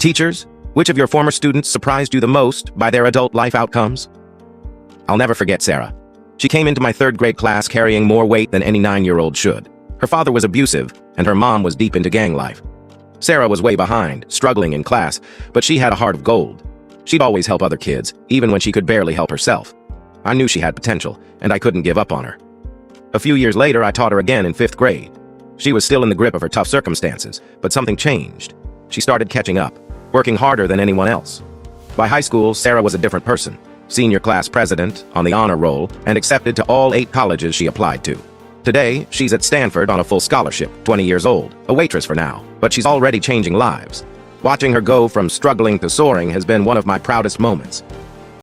Teachers, which of your former students surprised you the most by their adult life outcomes? I'll never forget Sarah. She came into my third grade class carrying more weight than any 9-year-old should. Her father was abusive, and her mom was deep into gang life. Sarah was way behind, struggling in class, but she had a heart of gold. She'd always help other kids, even when she could barely help herself. I knew she had potential, and I couldn't give up on her. A few years later, I taught her again in 5th grade. She was still in the grip of her tough circumstances, but something changed. She started catching up, working harder than anyone else. By high school, Sarah was a different person. Senior class president, on the honor roll, and accepted to all 8 colleges she applied to. Today, she's at Stanford on a full scholarship, 20 years old, a waitress for now, but she's already changing lives. Watching her go from struggling to soaring has been one of my proudest moments.